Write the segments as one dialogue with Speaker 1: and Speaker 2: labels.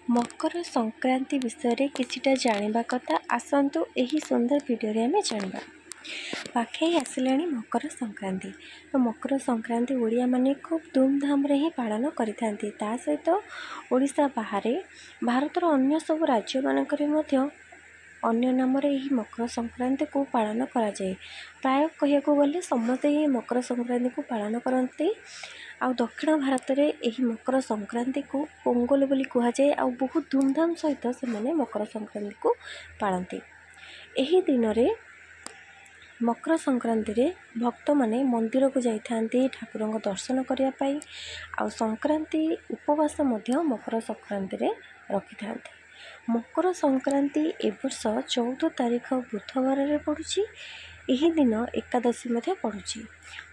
Speaker 1: मकर संक्रांति विषय किछिटा जानिबा कथा आसंतु एही सुंदर वीडियो रे आमे जानिबा। पाखे आसिलाणी मकर संक्रांति। तो मकर संक्रांति ओडिया माने खूब धूमधाम रे ही पालन करिथांती। ता सहित ओडिशा बाहरे भारतर अन्य सब राज्य मानकरे मध्य अन्य नाम रे ही मकर संक्रांति को पालन करा जाए। प्राय कहिया को गले समस्त ही मकर संक्रांति को पालन करते। आ दक्षिण भारत में यही मकर संक्रांति को पोंगल बोली कह जाए। आ बहुत धूमधाम सहित से माने मकर संक्रांति को पालती। यही दिन रे मकर संक्रांति रे भक्त माने मंदिर को जाइथांती ठाकुर दर्शन करने। आ संक्रांति उपवास मध्य मकर संक्रांति रे रखि थांती। मकर संक्रांति ए वर्ष 14 तारीख बुधवार रे पड़ुछि। यही दिन एकादशी मध्य पड़ुछि।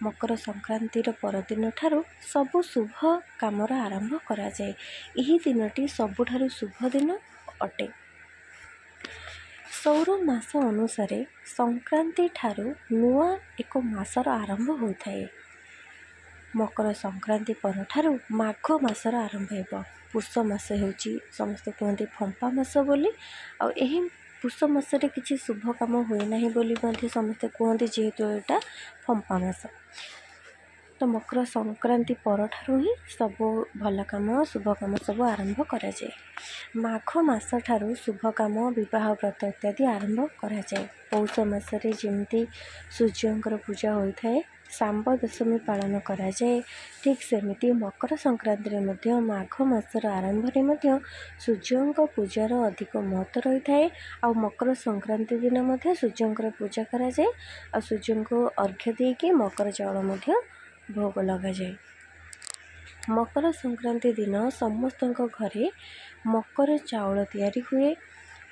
Speaker 1: मकर संक्रांति परदिन ठारू सबु शुभ कामर आरंभ करा जाए। यही दिनटी सबुठारु शुभ दिन अटे। सौर मास अनुसार संक्रांति ठारू नुआ एक मासर आरंभ होता है। मकर संक्रांति पर ठारू माघ मासर आरंभ हेबो। पुष मास होची समस्त कहते फंपा मास बोली। आ एही पुष मासरे किसी शुभ काम हुए ना बोली समस्ते कहते जेहेतु यहाँ फंपा मास। तो मकर संक्रांति पर ठारू ही सब भल काम शुभ काम सब आरंभ करा जाए। माघ मास ठारू शुभ काम विवाह व्रत इत्यादि आरंभ करा जाए। पौष मासरे जेमती सूर्यंकर पूजा होता है सांब दशमी पालन करा जाए। ठीक सेमिति मकर संक्रांति रे मध्य माघ मासर आरंभ रे मध्य सूर्यंक पूजार अधिक महत्व रही है। आ मकर संक्रांति दिन मध्य सूर्यंकर पूजा करा जाए। आ सूर्यंक अर्घ्य देके मकर चाउल मध्य भोग लगा जाए। मकर संक्रांति दिन समस्त घरे मकर चाउल तैयारी हुए।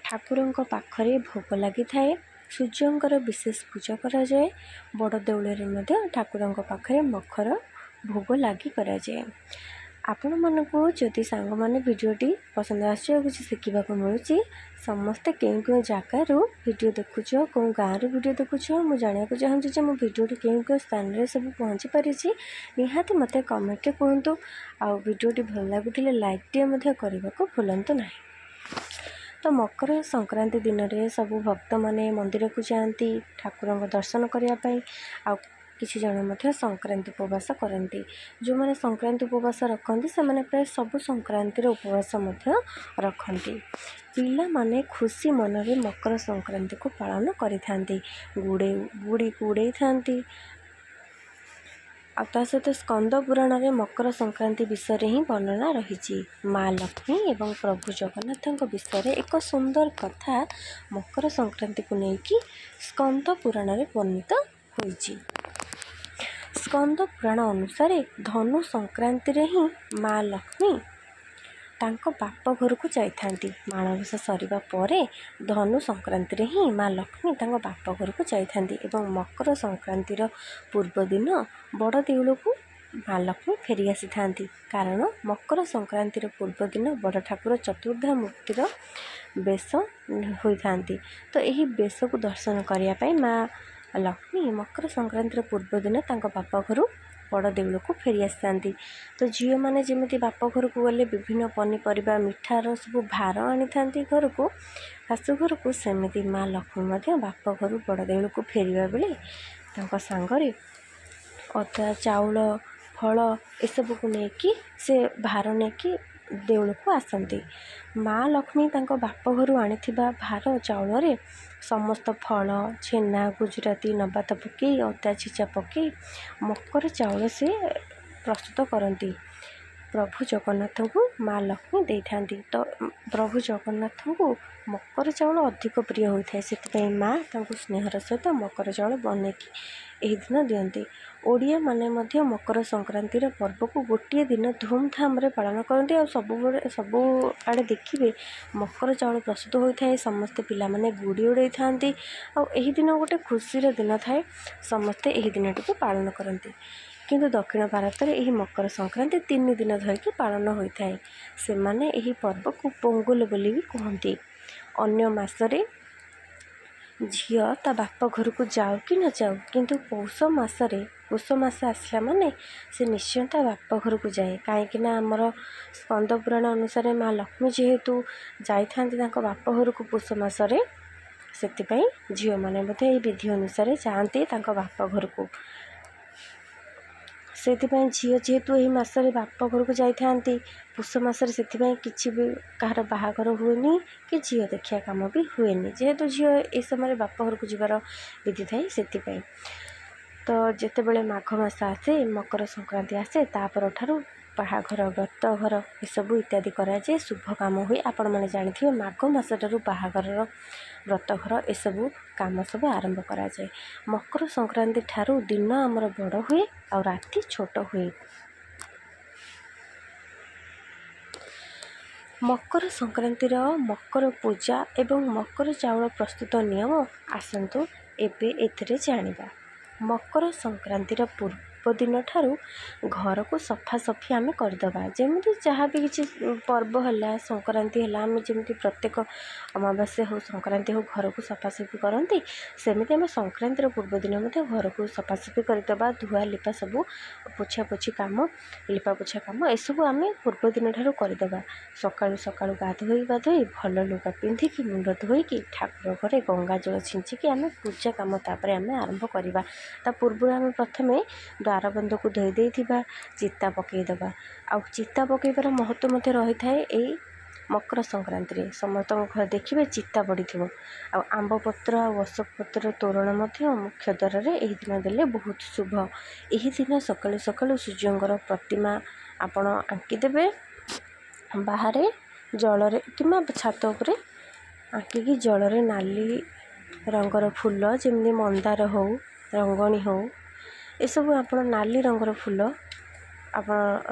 Speaker 1: ठाकुरंक पाखरे भोग लगी थाए। सूर्यंकर विशेष पूजा करा जाए। बड़ देउल रे ठाकुरंक पाखरे मकर भोग लगी करा जाए। आपण मानकु जदि सांग माने वीडियोटी पसंद आछो किछि शिखिबा को मिलुछि समस्ते केउ जगार वीडियो देखुछ कौ गाँव वीडियो देखुछ मु जानिया को चाहूँगी जे मो वीडियोटी केउ स्थान रे सब पहुँची पारिछि निहाती मते कमेंट रे कहंतु। आ वीडियोटी भल लागुथिले लाइक टे मध्य करबा को भूलंतु नाही। तो मकर संक्रांति दिन रे सब भक्त माने मंदिर को जाती ठाकुर दर्शन करने। आ किछि जन मध्य संक्रांति उपवास करती। जो मैंने संक्रांति उपवास रखती से मैंने प्राय सब संक्रांति उपवास मध्य रखती। पिला माने खुशी मन रे मकर संक्रांति को पालन करिथांती। गुड़ी उड़े थांती। ता सहित स्कंद पुराण रे मकर संक्रांति विषय ही वर्णना रही। माँ लक्ष्मी एवं प्रभु जगन्नाथ विषय एक सुंदर कथा मकर संक्रांति को लेकिन स्कंद पुराण रे वर्णित होइछि। स्कंद पुराण अनुसार धनु संक्रांति रे ही माँ लक्ष्मी तांको बाप घर को जाइथांती। माणबसा सरिबा परे धनु संक्रांति रे ही माँ लक्ष्मी तांको बाप घर को जाइथांती। एवं मकर संक्रांति पूर्व दिन बड़ देउल को माँ लक्ष्मी फेरी आसी थांती। कारण मकर संक्रांति पूर्व दिन बड़ ठाकुर चतुर्धा मूर्तिर बेश होइथांती। तो यही बेश को दर्शन करने माँ लक्ष्मी मकर संक्रांति पूर्व दिन तांको बाप घर बड़ देउल को फेरी आसी। तो झील मैंने जमी बाप घर को गले विभिन्न पनीपरिया मिठार सब भार आनी था घर को शाशु घर को सेमती माँ लक्ष्मी बाप घर बड़ देउल को फेरवा बेले सांगरे अदा चाउल फल एसबू को लेकिन से भार नहीं देउल को आसती। माँ लक्ष्मी बाप घर आनी भार चाउल रे समस्त फल छेना गुजराती नबात पकई अदा छिचा पकई मकर चाउल से प्रस्तुत करती। प्रभु जगन्नाथ को माँ लक्ष्मी दे थांती। तो प्रभु जगन्नाथ को मकर चाउल अधिक प्रिय होता है। से माँ स्नेहर सहित मकर चाउल बनैकी यही दिन दियंती। ओडिया माने मध्य मकर संक्रांति पर्व को गोटे दिन धूमधाम रे पालन करते। आ सबु आड़े देखिए मकर चाउल प्रस्तुत होता है। समस्ते पिला माने गुड़ी उड़े था। यही दिन गोटे खुशी दिन थाए समस्ते यही दिन को पालन करते। किंतु दक्षिण भारत में यही मकर संक्रांति 3 दिन धरिकी पालन होता है। से माने यही पर्व को पोंगल बोली भी कहती। अन्य मासरे झील ता बाप घर को जाऊ कि न जाऊ किंतु पौष मासरे पुष मास आसला माने से निश्चय ता बाप घर को जाए कहीं आमर स्कंद पुराण अनुसार माँ लक्ष्मी जेहेतु जाइथांती बाप घर को पुष मासरे से झील मैंने विधि अनुसार जाती बाप घर को से झील जेहेतु यही मसरे बाप घर को जाती पुष मसरे से किसी भी कहार बाहागर हुए कि झील देखा कम भी हुए जेहेतु झील ये समय बाप घर को जीवार विधि थाए से तो जितेबले माघ मास आसे मकर संक्रांति आसे तापर ठारू बाहाघर व्रत घर यू इत्यादि कराए शुभ काम हुए आपण मैंने जानी माघ मास ठारू बाहाघर व्रत घर यू काम सब आरंभ कराए। मकर संक्रांति ठारू दिन आमर बड़ हुए और राति छोट हुए। मकर संक्रांतिर मकर पूजा एवं मकर चाउल प्रस्तुत नियम आसतु एबे एथिरे जानिबा। मकर संक्रांतिर पूर्व दिन ठारू घर को सफा सफी आम करदबा जमी जहाँ भी किसी पर्व है संक्रांति है आम जमी प्रत्येक अमावास्या हो संक्रांति हो घर को सफासफी करती सेमती आम संक्रांतिर पूर्व दिन घर को सफासफी करदबा धुआ लिपा सब पोछा पोछी कम लिपा पोछा कम एसबू आम पूर्व दिन ठारू करदबा। सकाळु सकाळु गाधोई भल लुगा पिंधिकी मुंड धोईकी ठाकुर घरे गंगा जल छिंचिकी आम पूजा कम तापर आम आरंभ करवा। ता पूर्व आम प्रथमे द्वारबंध को धोई देथिबा चिता पकईदबा आ चिता पकईबार महत्व मध्य रही थाए यही मकर संक्रांति रे समस्त घर देखिए चिता पड़ी आ आंब पत्र आ अशोक पत्र तोरण मुख्य द्वार रे एही दिन देले बहुत शुभ। यही दिन सकाळु सकाळु सूर्यंकर प्रतिमा आपण आंकीदेवे बाहर जल कि छात उपरे आंकिकी जल रे नाली रंगर फूल जमी मंदार हो रंगणी हो एसबू आप नाली रंगर फूल आप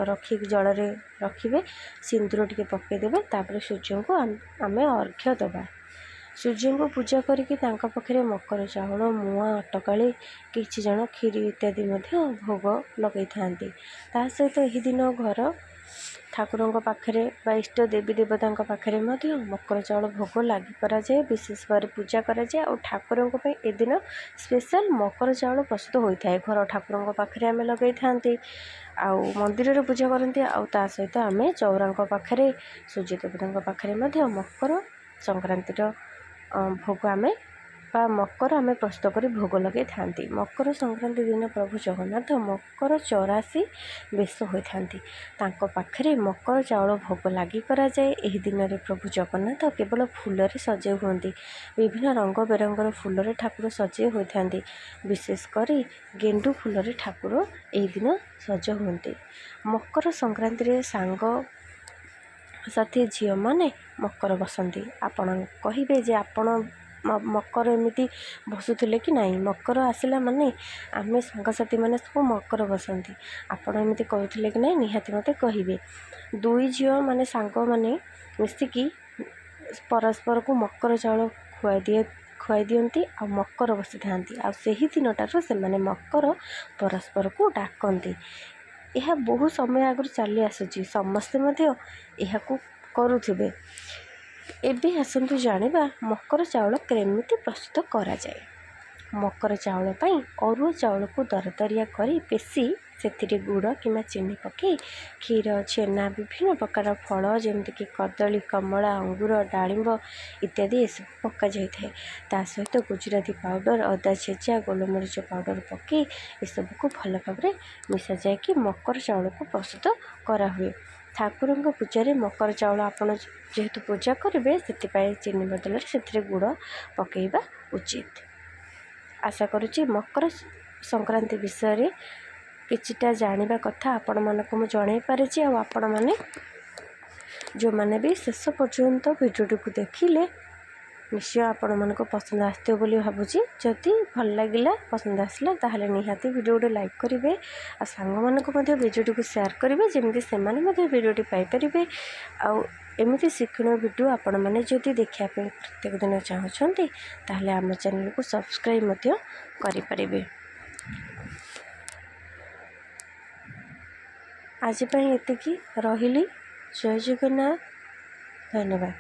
Speaker 1: रखिक जल रे रखिए सिंदूर टे पकईदेवे तापर सूर्य को आम अर्घ्य दबा। सूर्य को पूजा करके पाखे मकर चाउल मुआ अटकाली किसी जन खीरी इत्यादि भोग लगे था। सहित यही दिन घर ठाकुरों पाखे इष्ट देवी देवता पाखे मकर चाउल भोग लगी कराए विशेष भाव पूजा कराए और ठाकुरों ए दिन स्पेशल मकर चाउल प्रस्तुत होता है। घर ठाकुरों पाखे आम लगे था आउ मंदिर पूजा करती आ सहित आम चौरा पाखे सूर्य देवता पाखे मकर संक्रांति भोग आम मकर आम प्रस्तुत कर भोग लगे था। मकर संक्रांति दिन प्रभु जगन्नाथ मकर 84 बेश होता पाखे मकर चाउल भोग लगी कराए। यही दिन में प्रभु जगन्नाथ केवल फूल सजे हुए विभिन्न रंग बेरंगर फूल ठाकुर सजे होता विशेषकर गेंडू फूल ठाकुर यही दिन सज हुए। मकर संक्रांति सांग साथी झील मैंने मकर बसंती आपण कहे आपण मकर एमती बसुले कि नहीं मकर आसला माने आम सांगसाथी मैंने सब मकर बसंती आपण एमती करुले कि नहीं निहाती मत कहे। दुई झील माने सांग माने मिसिकी परस्पर को मकर चाउल खुआई दियंती आ मकर बसी था आही दिन ठार से मकर परस्पर को डाकती। यह बहु समय आगु चली आसूँ समस्ते करुवे। एबे आसतु जानिबा मकर चाउल केमिति प्रस्तुत करा जाए। मकर चाउल पाई अरुआ चाउल को दरदरिया करी पेशी से गुड़ कि चीनी पकई क्षीर छेना विभिन्न प्रकार फल जमीक कदली कमला अंगूर डालिंब इत्यादि ये सब पका जाए। ता सहित गुजराती पाउडर अदा छेचा गोलमरीच पाउडर पकई ये सब को भल भाव मिसा जाए कि मकर चाउल को प्रस्तुत करा हुए। ठाकुरों पूजा मकर चाउल आपड़ जेहेतु पूजा करेंगे से चीनी बदल से गुड़ पकईवा उचित। आशा करुच्ची मकर संक्रांति विषय किछिटा जानिबा कथा आपण मानक मु जणाई पारिछि। आ आपण माने जो माने भी शेष पर्यंत भिडियो को देखिले निश्चय आपण मानक पसंद आसथिबो बोली भाबुछि। जदि भल लागिला पसंद आसला ताहले निहाती वीडियो लाइक करिवे आ सांग मानक मध्ये वीडियो को शेयर करिवे जेमि से माने मध्ये वीडियो पाई परिबे। आ एमिति शिक्षण वीडियो आपण माने जदि देखिया पे प्रत्येक दिन चाहछंती ताहले हम चैनल को सब्सक्राइब मध्ये करि परिबे। आज एतिकी रहिली। जय जगन्नाथ। धन्यवाद।